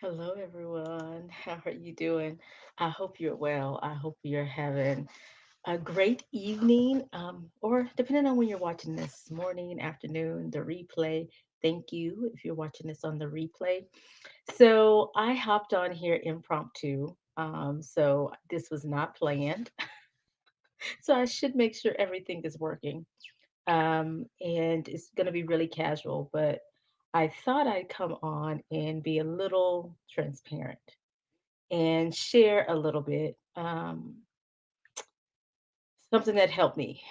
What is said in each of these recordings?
Hello, everyone. How are you doing? I hope you're well. I hope you're having a great evening, or depending on when you're watching this, morning, afternoon, the replay. Thank you if you're watching this on the replay. So I hopped on here impromptu. So this was not planned. So I should make sure everything is working. And it's going to be really casual, but I thought I'd come on and be a little transparent and share a little bit something that helped me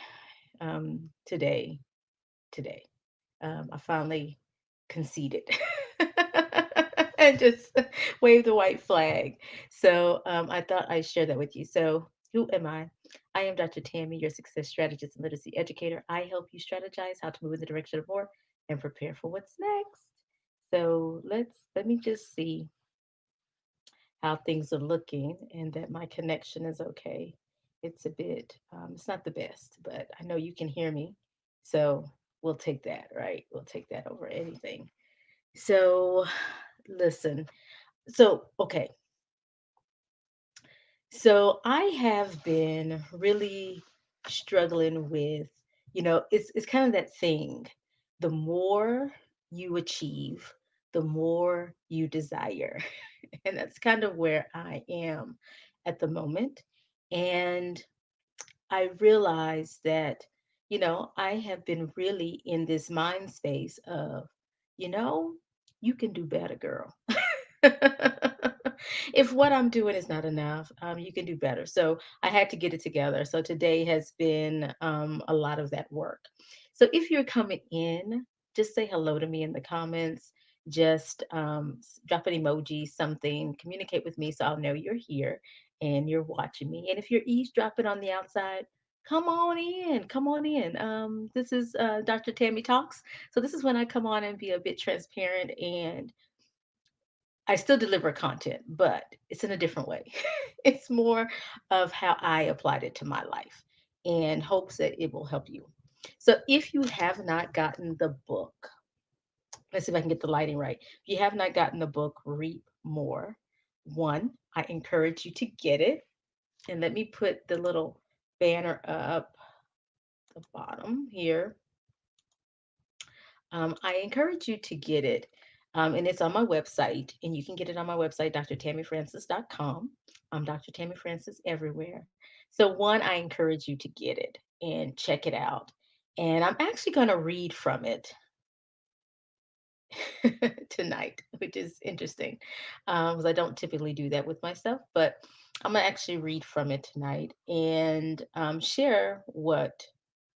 today. Today, I finally conceded and just waved the white flag. So I thought I'd share that with you. So who am I? I am Dr. Tammy, your success strategist and literacy educator. I help you strategize how to move in the direction of more and prepare for what's next. So let me just see how things are looking and that my connection is okay. It's a bit, it's not the best, but I know you can hear me. So we'll take that, right? We'll take that over anything. So listen. Okay. So I have been really struggling with, it's kind of that thing. The more you achieve, the more you desire. And that's kind of where I am at the moment. And I realized that, I have been really in this mind space of, you know, you can do better, girl. If what I'm doing is not enough, you can do better. So I had to get it together. So today has been a lot of that work. So if you're coming in, just say hello to me in the comments. Just drop an emoji, something, communicate with me so I'll know you're here and you're watching me. And if you're eavesdropping on the outside, come on in. Come on in. This is Dr. Tammy Talks. So this is when I come on and be a bit transparent and I still deliver content, but it's in a different way. It's more of how I applied it to my life and hopes that it will help you. So if you have not gotten the book, let's see if I can get the lighting right. If you have not gotten the book, Reap More, one, I encourage you to get it. And let me put the little banner up the bottom here. I encourage you to get it. And it's on my website, and you can get it on my website, drtammyfrancis.com. I'm Dr. Tammy Francis everywhere. So, one, I encourage you to get it and check it out. And I'm actually going to read from it tonight, which is interesting because I don't typically do that with myself, but I'm going to actually read from it tonight and share what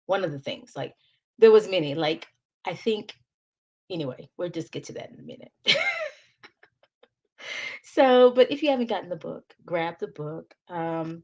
one of the things like there was many like I think anyway, we'll just get to that in a minute. So, but if you haven't gotten the book, grab the book. And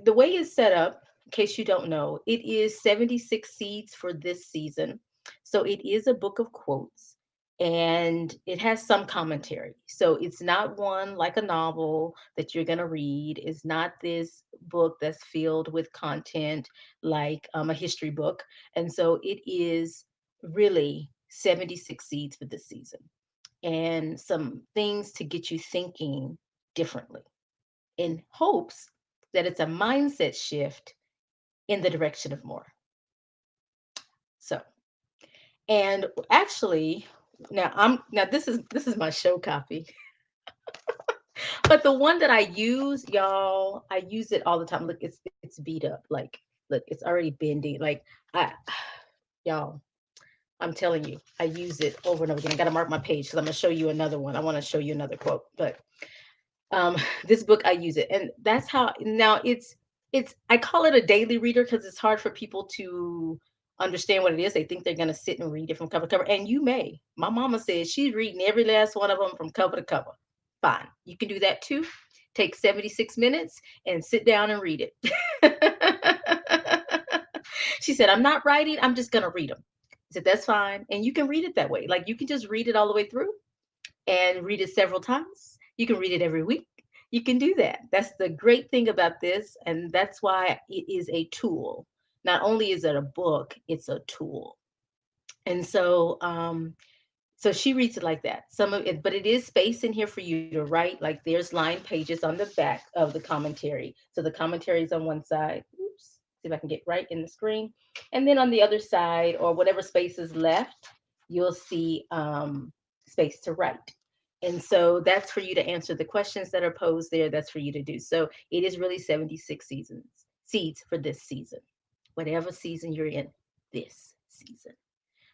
the way it's set up, in case you don't know, it is 76 seeds for this season. So it is a book of quotes and it has some commentary. So it's not one like a novel that you're going to read. It's not this book that's filled with content like a history book. And so it is really 76 seeds for this season and some things to get you thinking differently in hopes that it's a mindset shift in the direction of more. So, and actually, now this is my show copy, but the one that I use, y'all, I use it all the time. Look, it's beat up. Like, look, it's already bendy. Like, I, y'all, I'm telling you, I use it over and over again. I got to mark my page because I'm gonna show you another one. I want to show you another quote, but this book I use it, and that's how now it's I call it a daily reader because it's hard for people to understand what it is. They think they're going to sit and read it from cover to cover, and you may. My mama says she's reading every last one of them from cover to cover. Fine, you can do that too. Take 76 minutes and sit down and read it. She said, I'm not writing, I'm just going to read them. I said, that's fine, and you can read it that way. Like, you can just read it all the way through and read it several times. You can read it every week. You can do that. That's the great thing about this. And that's why it is a tool. Not only is it a book, it's a tool. And so So she reads it like that. Some of it, but it is space in here for you to write. Like there's line pages on the back of the commentary. So the commentary is on one side. Oops. See if I can get right in the screen. And then on the other side, or whatever space is left, you'll see space to write. And so that's for you to answer the questions that are posed there. That's for you to do. So it is really 76 seeds for this season, whatever season you're in this season,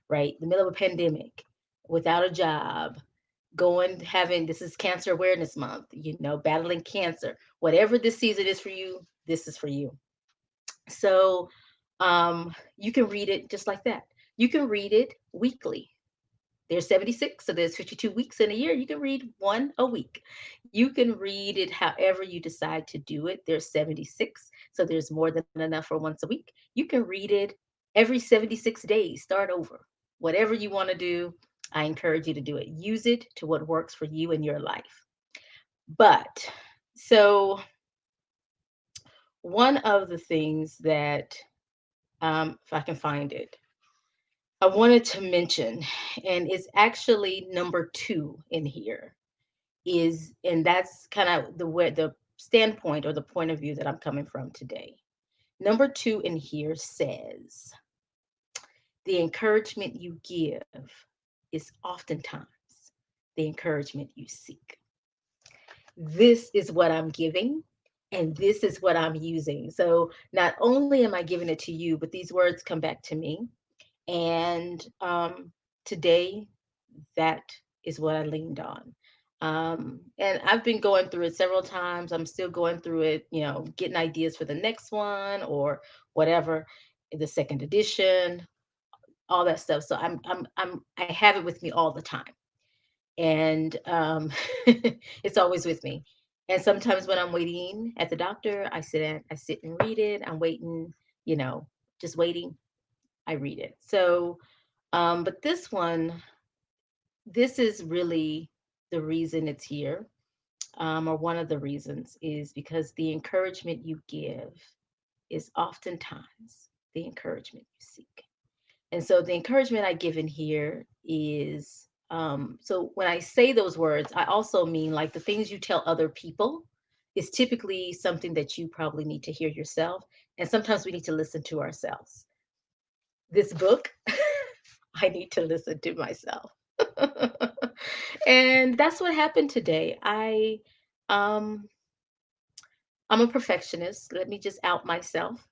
right? The middle of a pandemic, without a job, going, having, this is Cancer Awareness Month, battling cancer. Whatever this season is for you, this is for you. So you can read it just like that. You can read it weekly. There's 76, so there's 52 weeks in a year. You can read one a week. You can read it however you decide to do it. There's 76, so there's more than enough for once a week. You can read it every 76 days. Start over. Whatever you want to do, I encourage you to do it. Use it to what works for you in your life. But so one of the things that, if I can find it, I wanted to mention, and it's actually number two in here, is, and that's kind of the standpoint or the point of view that I'm coming from today. Number two in here says, the encouragement you give is oftentimes the encouragement you seek. This is what I'm giving, and this is what I'm using. So not only am I giving it to you, but these words come back to me. And today, that is what I leaned on. And I've been going through it several times. I'm still going through it, getting ideas for the next one or whatever, the second edition, all that stuff. So I have it with me all the time, and it's always with me. And sometimes when I'm waiting at the doctor, I sit and read it. I'm waiting, you know, just waiting. I read it. So, but this is really the reason it's here, or one of the reasons, is because the encouragement you give is oftentimes the encouragement you seek. And so the encouragement I give in here is, so when I say those words, I also mean like the things you tell other people is typically something that you probably need to hear yourself. And sometimes we need to listen to ourselves. This book, I need to listen to myself. And that's what happened today. Um I'm a perfectionist. Let me just out myself.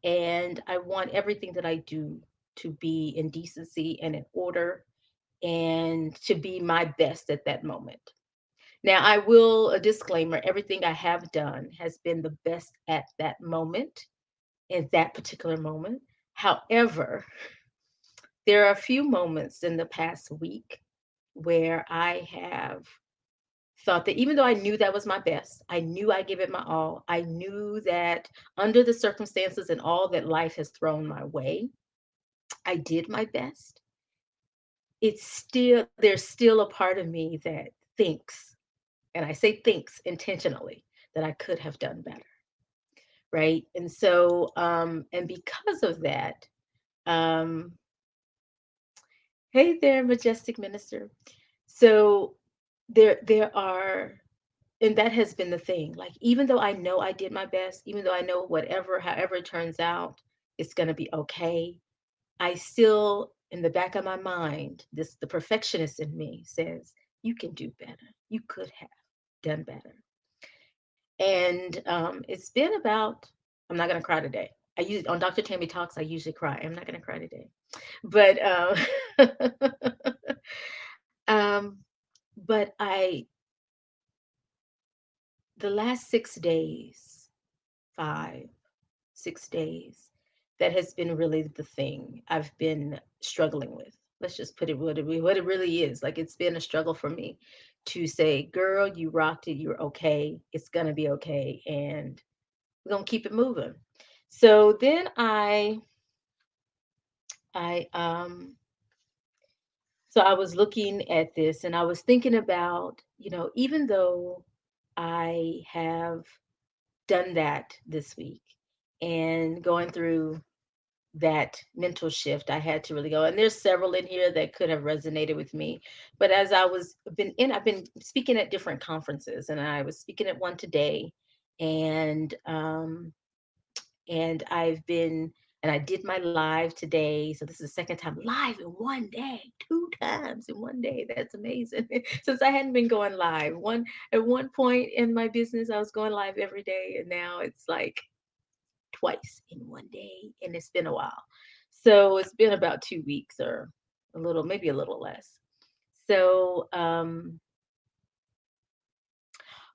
And I want everything that I do to be in decency and in order and to be my best at that moment. Now, I will, a disclaimer, everything I have done has been the best at that moment, in that particular moment. However, there are a few moments in the past week where I have thought that even though I knew that was my best, I knew I give it my all, I knew that under the circumstances and all that life has thrown my way, I did my best. It's still, there's still a part of me that thinks, and I say thinks intentionally, that I could have done better. Right. And so, and because of that, um, hey there, majestic minister. So there are, and that has been the thing. Like, even though I know I did my best, even though I know whatever, however it turns out, it's going to be okay, I still, in the back of my mind, this, the perfectionist in me says, you can do better. You could have done better. And it's been about, I'm not going to cry today. I use on Dr. Tammy Talks, I usually cry. I'm not going to cry today. But um, but the last 6 days, 5, 6 days, that has been really the thing I've been struggling with. Let's just put it what it really is. Like, it's been a struggle for me to say, girl, you rocked it. You're okay. It's gonna be okay, and we're gonna keep it moving. So then I so I was looking at this and I was thinking about, even though I have done that this week and going through that mental shift. I had to really go. And there's several in here that could have resonated with me. But as I've been speaking at different conferences, and I was speaking at one today, and and I've been and I did my live today. So this is the second time live in one day, two times in one day. That's amazing. Since I hadn't been going live. At one point in my business, I was going live every day, and now it's like twice in one day, and it's been a while. So it's been about 2 weeks or a little, maybe a little less. So oh,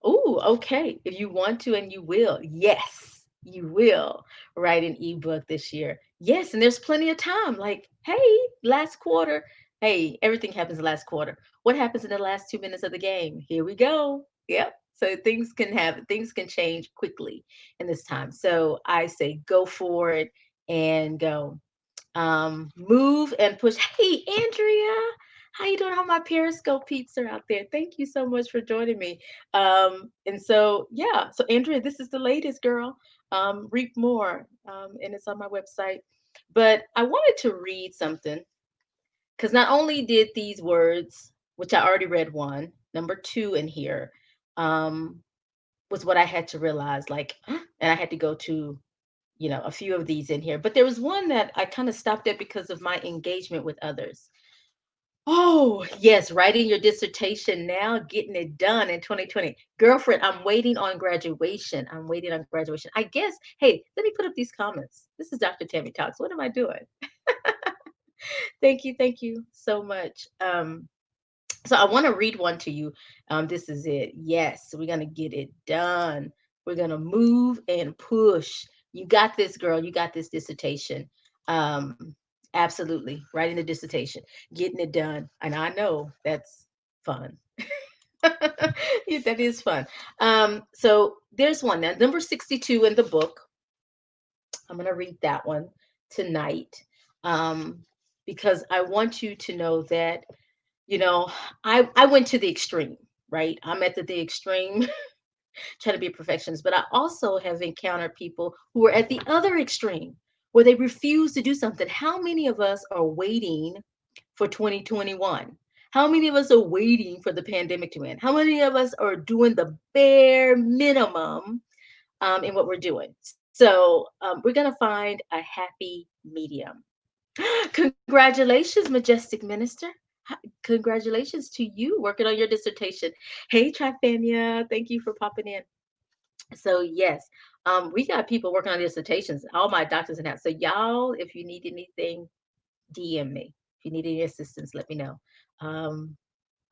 okay. If you want to and you will, yes, you will write an ebook this year. Yes, and there's plenty of time. Like, hey, last quarter, hey, everything happens last quarter. What happens in the last 2 minutes of the game? Here we go. Yep. So things can change quickly in this time. So I say go for it and go move and push. Hey, Andrea, how you doing? How my Periscope peeps are out there. Thank you so much for joining me. And so yeah, so Andrea, this is the latest girl. Reap more, and it's on my website. But I wanted to read something because not only did these words, which I already read one, number two in here, um, was what I had to realize, like, and I had to go to a few of these in here, but there was one that I kind of stopped at because of my engagement with others. Oh, yes, writing your dissertation now, getting it done in 2020. Girlfriend, I'm waiting on graduation. I'm waiting on graduation. I guess, hey, let me put up these comments. This is Dr. Tammy Talks. What am I doing? Thank you so much. So I want to read one to you. This is it. Yes, we're gonna get it done. We're gonna move and push. You got this, girl. You got this dissertation. Um, Absolutely. Writing the dissertation, getting it done, and I know that's fun. Yeah, that is fun. So there's one now, number 62 in the book. I'm gonna read that one tonight, um, because I want you to know that you know, I went to the extreme, right? I'm at the extreme trying to be a perfectionist, but I also have encountered people who are at the other extreme where they refuse to do something. How many of us are waiting for 2021? How many of us are waiting for the pandemic to end? How many of us are doing the bare minimum in what we're doing? So we're going to find a happy medium. Congratulations, majestic minister. Congratulations to you working on your dissertation. Hey, Trifania, thank you for popping in. So, yes, we got people working on dissertations, all my doctors and that. So, y'all, if you need anything, DM me. If you need any assistance, let me know. Um,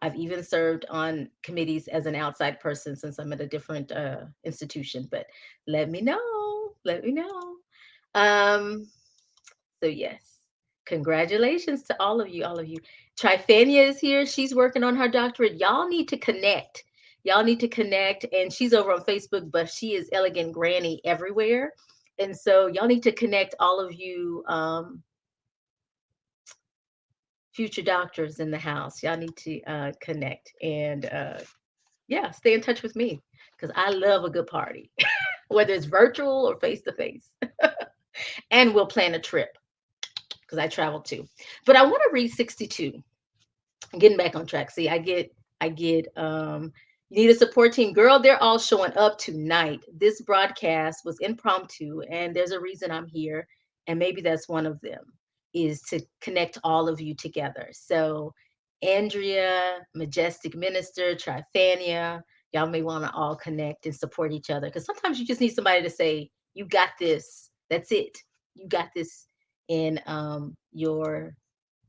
I've even served on committees as an outside person since I'm at a different institution, but let me know. Let me know. Um, so yes, congratulations to all of you, all of you. Trifania is here. She's working on her doctorate. Y'all need to connect. Y'all need to connect. And she's over on Facebook, but she is Elegant Granny everywhere. And so y'all need to connect, all of you future doctors in the house. Y'all need to connect and yeah, stay in touch with me because I love a good party, whether it's virtual or face to face. And we'll plan a trip because I travel too. But I want to read 62. Getting back on track. See, I get you need a support team. Girl, they're all showing up tonight. This broadcast was impromptu and there's a reason I'm here. And maybe that's one of them is to connect all of you together. So Andrea, Majestic Minister, Trifania, y'all may want to all connect and support each other. Because sometimes you just need somebody to say, you got this. That's it. You got this in your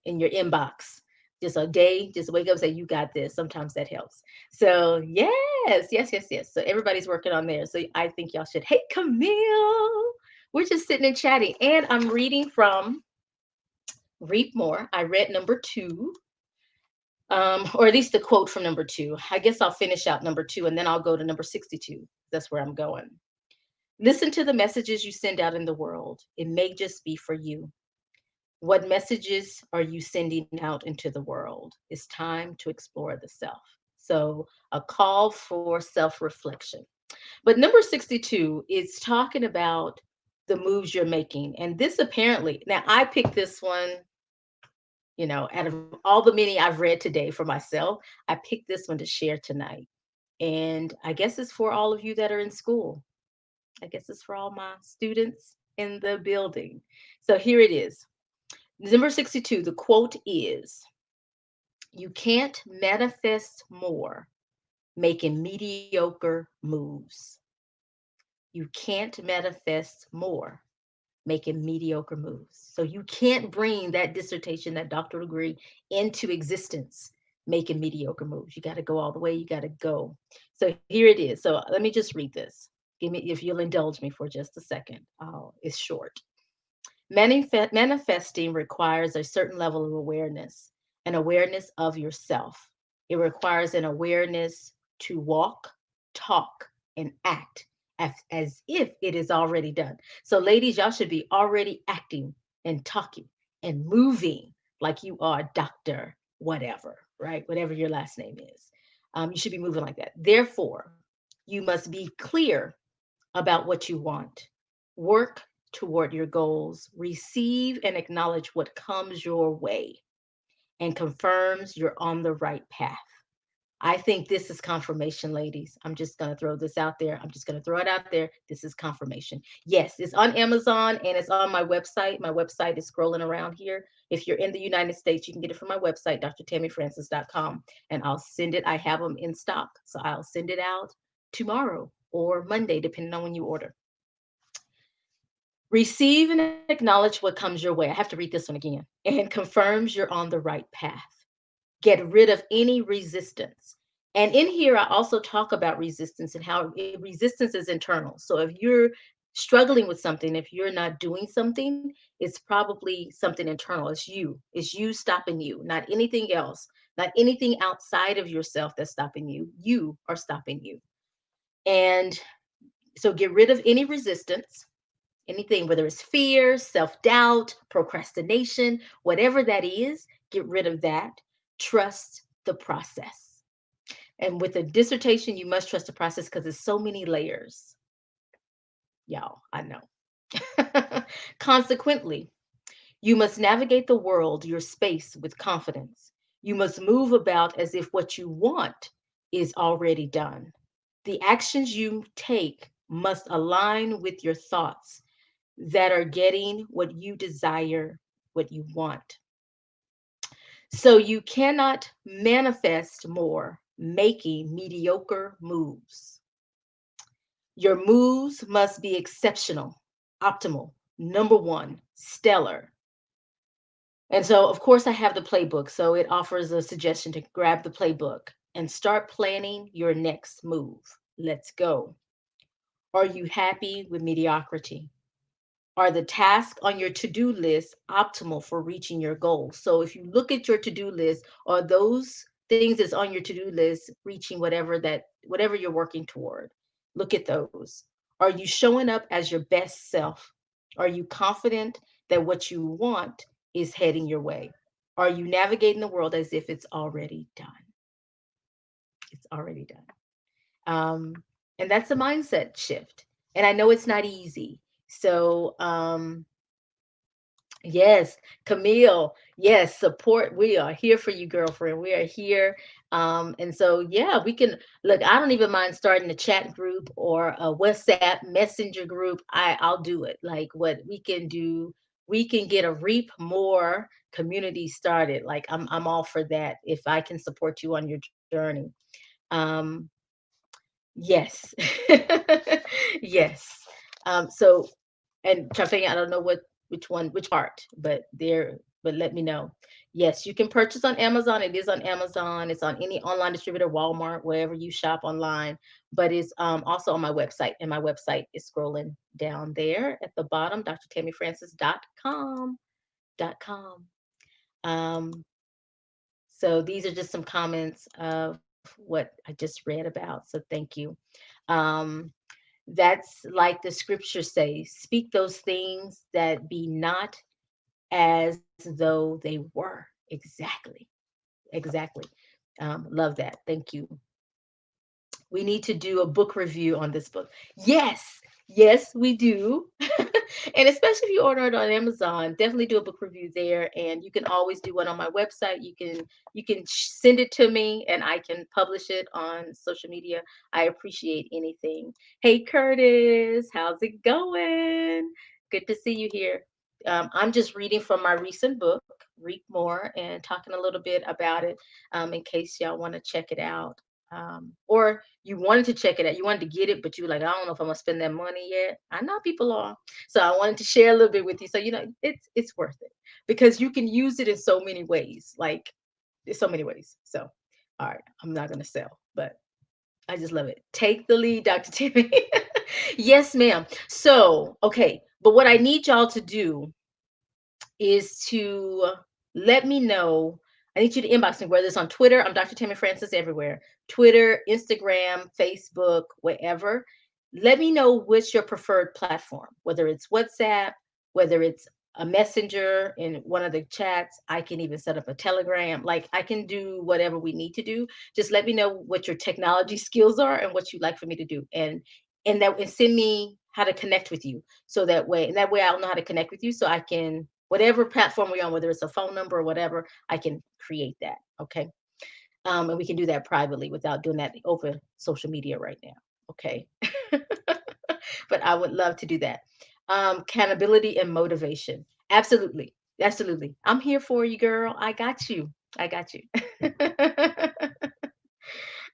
inbox. Just a day, just wake up and say, you got this. Sometimes that helps. So, yes. So, everybody's working on there. So, I think y'all should. Hey, Camille. We're just sitting and chatting. And I'm reading from Reap More. I read number two, or at least the quote from number two. I guess I'll finish out number two and then I'll go to number 62. That's where I'm going. Listen to the messages you send out in the world. It may just be for you. What messages are you sending out into the world? It's time to explore the self. So, a call for self reflection. But number 62 is talking about the moves you're making. And this apparently, now I picked this one, out of all the many I've read today for myself, I picked this one to share tonight. And I guess it's for all of you that are in school. I guess it's for all my students in the building. So here it is. Number 62, the quote is, "You can't manifest more making mediocre moves. You can't manifest more making mediocre moves." So you can't bring that dissertation, that doctoral degree into existence making mediocre moves. You got to go all the way. You got to go. So here it is. So let me just read this. Give me, if you'll indulge me for just a second. It's short. Manifesting requires a certain level of awareness, an awareness of yourself. It requires an awareness to walk, talk, and act as if it is already done. So, ladies, y'all should be already acting and talking and moving like you are Dr. Whatever, right? Whatever your last name is. You should be moving like that. Therefore, you must be clear about what you want. Work toward your goals. Receive and acknowledge what comes your way and confirms you're on the right path. I think this is confirmation, ladies. I'm just going to throw this out there. I'm just going to throw it out there. This is confirmation. Yes, it's on Amazon and it's on my website. My website is scrolling around here. If you're in the United States, you can get it from my website, drtammyfrancis.com, and I'll send it. I have them in stock. So I'll send it out tomorrow or Monday, depending on when you order. Receive and acknowledge what comes your way. I have to read this one again. And confirms you're on the right path. Get rid of any resistance. And in here, I also talk about resistance and how resistance is internal. So if you're struggling with something, if you're not doing something, it's probably something internal. It's you stopping you, not anything else, not anything outside of yourself that's stopping you. You are stopping you. And so get rid of any resistance, anything, whether it's fear, self doubt, procrastination, whatever that is, get rid of that. Trust the process. And with a dissertation, you must trust the process because there's so many layers. Y'all, I know. Consequently, you must navigate the world, your space, with confidence. You must move about as if what you want is already done. The actions you take must align with your thoughts that are getting what you desire, what you want. So you cannot manifest more making mediocre moves. Your moves must be exceptional, optimal, number one, stellar. And so, of course, I have the playbook. So it offers a suggestion to grab the playbook and start planning your next move. Let's go. Are you happy with mediocrity? Are the tasks on your to-do list optimal for reaching your goals? So if you look at your to-do list, are those things that's on your to-do list reaching whatever you're working toward? Look at those. Are you showing up as your best self? Are you confident that what you want is heading your way? Are you navigating the world as if it's already done? It's already done. And that's a mindset shift. And I know it's not easy. So, yes, Camille. Yes, support. We are here for you, girlfriend. We are here. And so, yeah, we can look. I don't even mind starting a chat group or a WhatsApp messenger group. I'll do it. Like what we can do, we can get a Reap More community started. Like I'm all for that. If I can support you on your journey. Um, yes, yes. So and Trafania, I don't know which one, which part, but let me know. Yes, you can purchase on Amazon. It is on Amazon. It's on any online distributor, Walmart, wherever you shop online. But it's also on my website, and my website is scrolling down there at the bottom, drtammyfrancis.com. .com. Um, so these are just some comments of what I just read about. So thank you. Um, that's like the scripture says, speak those things that be not as though they were. Exactly. Exactly. Love that. Thank you. We need to do a book review on this book. Yes. Yes, we do. And especially if you order it on Amazon, definitely do a book review there. And you can always do one on my website. You can send it to me and I can publish it on social media. I appreciate anything. Hey Curtis, how's it going? Good to see you here. I'm just reading from my recent book, Reap More, and talking a little bit about it, in case y'all want to check it out. Or you wanted to check it out, you wanted to get it, but you were like, I don't know if I'm gonna spend that money yet. I know people are. So I wanted to share a little bit with you. So it's worth it because you can use it in so many ways. Like there's so many ways. So all right, I'm not gonna sell, but I just love it. Take the lead, Dr. Timmy. Yes, ma'am. So, okay, but what I need y'all to do is to let me know. I need you to inbox me, whether it's on Twitter. I'm Dr. Tammy Francis everywhere. Twitter, Instagram, Facebook, wherever. Let me know what's your preferred platform, whether it's WhatsApp, whether it's a messenger in one of the chats. I can even set up a Telegram. Like I can do whatever we need to do. Just let me know what your technology skills are and what you'd like for me to do. And send me how to connect with you. So that way I'll know how to connect with you so I can, whatever platform we're on, whether it's a phone number or whatever, I can create that. Okay. And we can do that privately without doing that over social media right now. Okay. But I would love to do that. Accountability and motivation. Absolutely. Absolutely. I'm here for you, girl. I got you. I got you.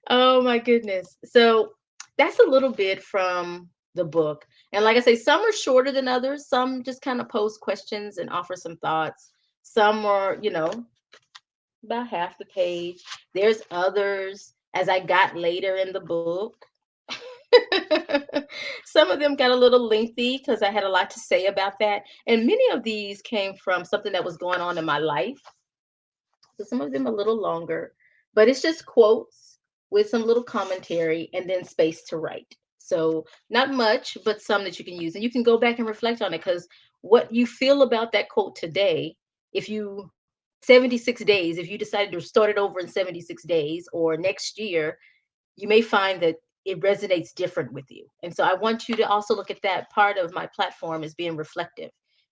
Oh my goodness. So that's a little bit from the book. And like I say, some are shorter than others. Some just kind of pose questions and offer some thoughts. Some are, about half the page. There's others as I got later in the book. Some of them got a little lengthy because I had a lot to say about that. And many of these came from something that was going on in my life. So some of them a little longer, but it's just quotes with some little commentary and then space to write. So not much, but some that you can use. And you can go back and reflect on it because what you feel about that quote today, if you 76 days, if you decided to start it over in 76 days or next year, you may find that it resonates different with you. And so I want you to also look at that part of my platform as being reflective.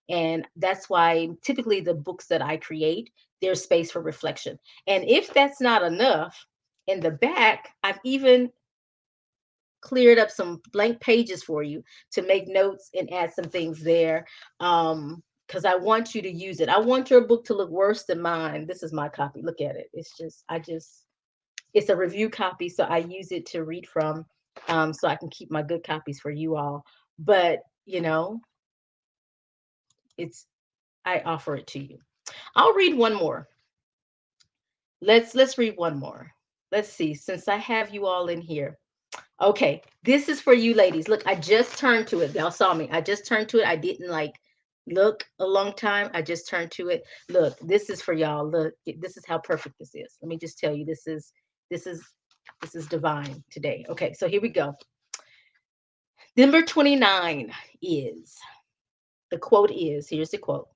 And that's why typically the books that I create, there's space for reflection. And if that's not enough, in the back, I've even cleared up some blank pages for you to make notes and add some things there. Because I want you to use it. I want your book to look worse than mine. This is my copy. Look at it. It's a review copy, so I use it to read from, so I can keep my good copies for you all. But it's I offer it to you. I'll read one more. Let's read one more. Let's see. Since I have you all in here, okay, this is for you ladies. Look, I just turned to it. Y'all saw me. I just turned to it. I didn't like look a long time. I just turned to it. Look, this is for y'all. Look, this is how perfect this is. Let me just tell you, this is this is divine today. Okay, so here we go. Number 29 is the quote is here's the quote: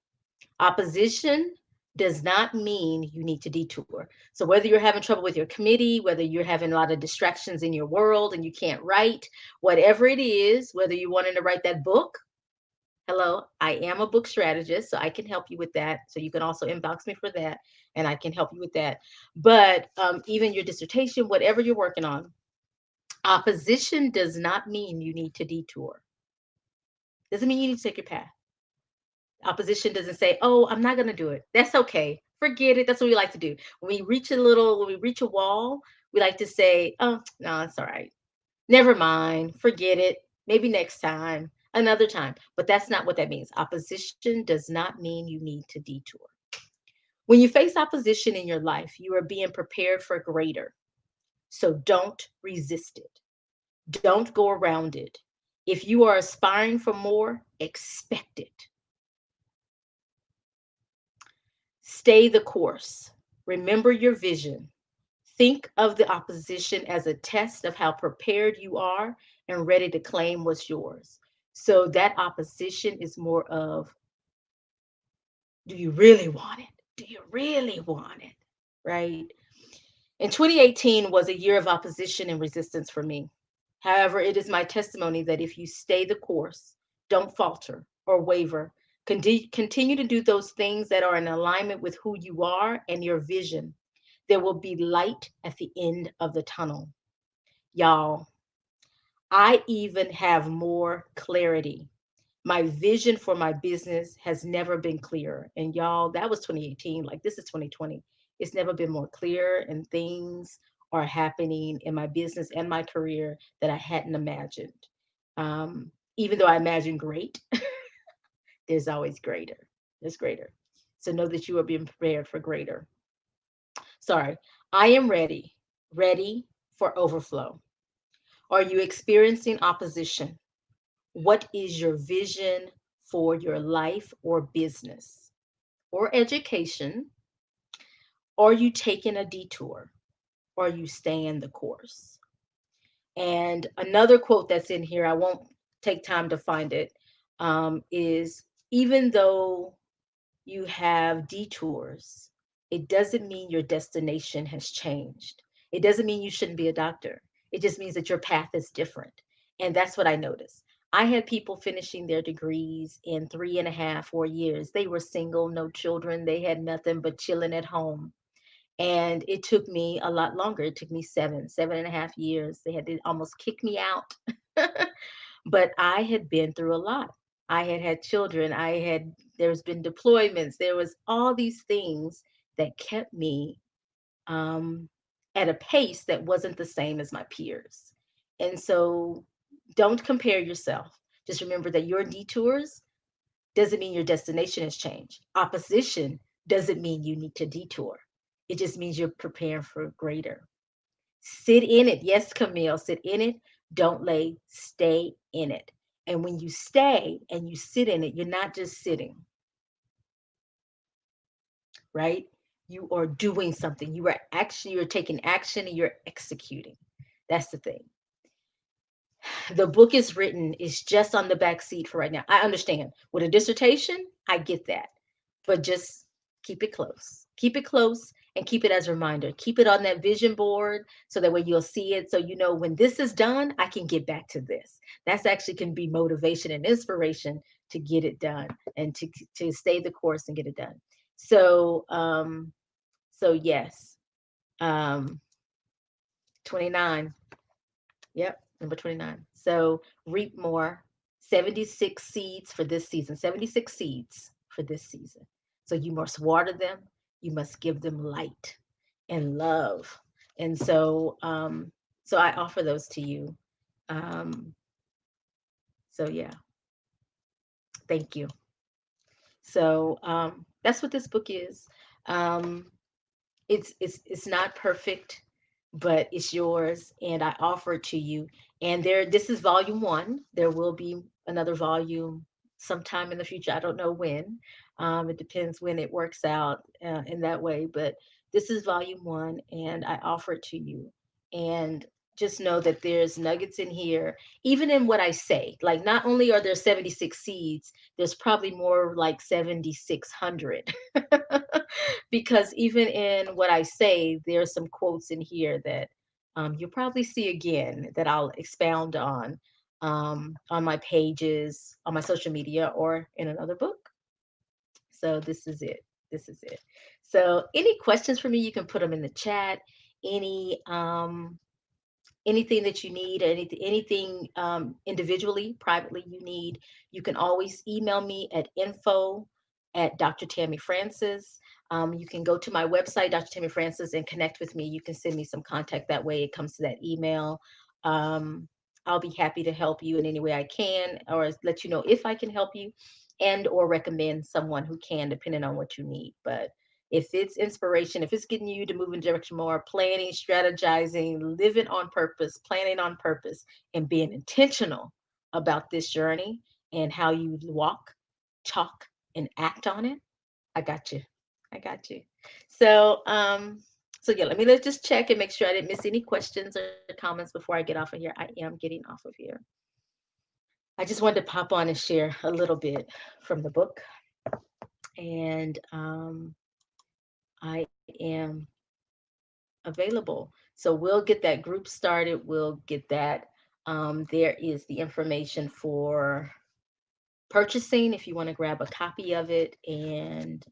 opposition does not mean you need to detour. So, whether you're having trouble with your committee, whether you're having a lot of distractions in your world and you can't write, whatever it is, whether you wanting to write that book, hello, I am a book strategist, so I can help you with that. So, you can also inbox me for that and I can help you with that. But even your dissertation, whatever you're working on, opposition does not mean you need to detour. Doesn't mean you need to take your path. Opposition doesn't say, "Oh, I'm not going to do it." That's okay. Forget it. That's what we like to do. When we reach a wall, we like to say, "Oh, no, it's all right. Never mind. Forget it. Maybe next time, another time." But that's not what that means. Opposition does not mean you need to detour. When you face opposition in your life, you are being prepared for greater. So don't resist it. Don't go around it. If you are aspiring for more, expect it. Stay the course. Remember your vision. Think of the opposition as a test of how prepared you are and ready to claim what's yours. So that opposition is more of, do you really want it? Do you really want it? Right? And 2018 was a year of opposition and resistance for me. However, it is my testimony that if you stay the course, don't falter or waver, continue to do those things that are in alignment with who you are and your vision, there will be light at the end of the tunnel. Y'all, I even have more clarity. My vision for my business has never been clearer. And y'all, that was 2018. Like this is 2020. It's never been more clear, and things are happening in my business and my career that I hadn't imagined. Even though I imagine great, there's always greater. There's greater. So know that you are being prepared for greater. Sorry, I am ready, ready for overflow. Are you experiencing opposition? What is your vision for your life or business or education? Are you taking a detour? Or are you staying the course? And another quote that's in here, I won't take time to find it, is even though you have detours, it doesn't mean your destination has changed. It doesn't mean you shouldn't be a doctor. It just means that your path is different. And that's what I noticed. I had people finishing their degrees in 3.5, 4 years. They were single, no children. They had nothing but chilling at home. And it took me a lot longer. It took me 7.5 years. They had to almost kick me out. But I had been through a lot. I had had children. There's been deployments. There was all these things that kept me um, at a pace that wasn't the same as my peers. And so don't compare yourself. Just remember that your detours doesn't mean your destination has changed. Opposition doesn't mean you need to detour. It just means you're preparing for greater. Sit in it. Yes, Camille, sit in it. Don't lay, stay in it. And when you stay and you sit in it, you're not just sitting, right? You are doing something. You're taking action and you're executing. That's the thing. The book is written, is just on the back seat for right now. I understand. With a dissertation, I get that. But just keep it close. Keep it close and keep it as a reminder. Keep it on that vision board so that way you'll see it. So you know when this is done, I can get back to this. That's actually can be motivation and inspiration to get it done and to stay the course and get it done. So yes. Um 29. Yep, number 29. So reap more, 76 seeds for this season, 76 seeds for this season. So you must water them, you must give them light and love. And so I offer those to you. Um, so yeah, thank you. So that's what this book is. Um, it's not perfect, but it's yours and I offer it to you. And this is volume 1. There will be another volume sometime in the future. I don't know when. It depends when it works out in that way, but this is volume 1 and I offer it to you. And just know that there's nuggets in here, even in what I say. Like not only are there 76 seeds, there's probably more like 7,600. Because even in what I say, there's some quotes in here that you'll probably see again that I'll expound on my pages, on my social media, or in another book. So this is it. This is it. So any questions for me, you can put them in the chat. Any anything that you need, anything individually, privately you need, you can always email me at info at Dr. Tammy Francis. You can go to my website, Dr. Tammy Francis, and connect with me. You can send me some contact that way. It comes to that email. Um, I'll be happy to help you in any way I can, or let you know if I can help you, and or recommend someone who can, depending on what you need. But if it's inspiration, if it's getting you to move in direction more, planning, strategizing, living on purpose, planning on purpose, and being intentional about this journey and how you walk, talk, and act on it, I got you. I got you. So, yeah, let's just check and make sure I didn't miss any questions or comments before I get off of here. I am getting off of here. I just wanted to pop on and share a little bit from the book, and I am available. So we'll get that group started. We'll get that. There is the information for purchasing if you want to grab a copy of it and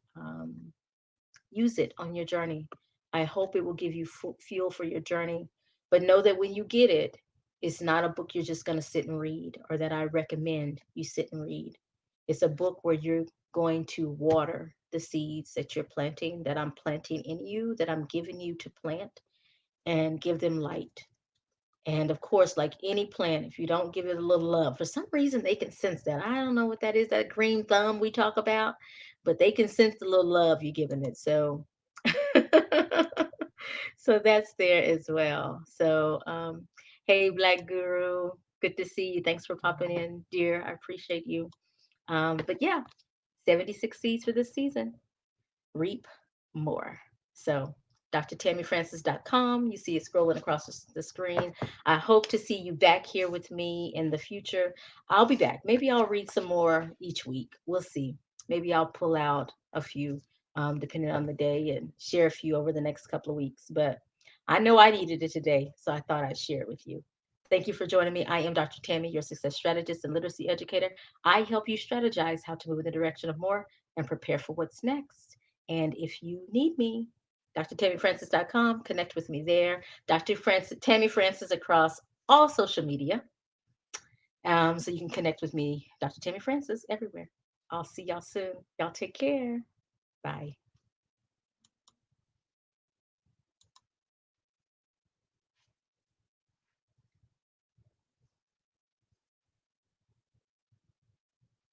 use it on your journey. I hope it will give you fuel for your journey. But know that when you get it, it's not a book you're just going to sit and read or that I recommend you sit and read. It's a book where you're going to water the seeds that you're planting, that I'm planting in you, that I'm giving you to plant, and give them light. And of course, like any plant, if you don't give it a little love, for some reason they can sense that. I don't know what that is, that green thumb we talk about, but they can sense the little love you're giving it. So so that's there as well. So hey Black Guru, good to see you. Thanks for popping in, dear. I appreciate you. But yeah, 76 seeds for this season. Reap more. So, drtammyfrancis.com. You see it scrolling across the screen. I hope to see you back here with me in the future. I'll be back. Maybe I'll read some more each week. We'll see. Maybe I'll pull out a few, depending on the day, and share a few over the next couple of weeks. But I know I needed it today, so I thought I'd share it with you. Thank you for joining me. I am Dr. Tammy, your success strategist and literacy educator. I help you strategize how to move in the direction of more and prepare for what's next. And if you need me, drtammyfrancis.com, connect with me there. Dr. Francis, Tammy Francis across all social media. So you can connect with me, Dr. Tammy Francis, everywhere. I'll see y'all soon. Y'all take care. Bye.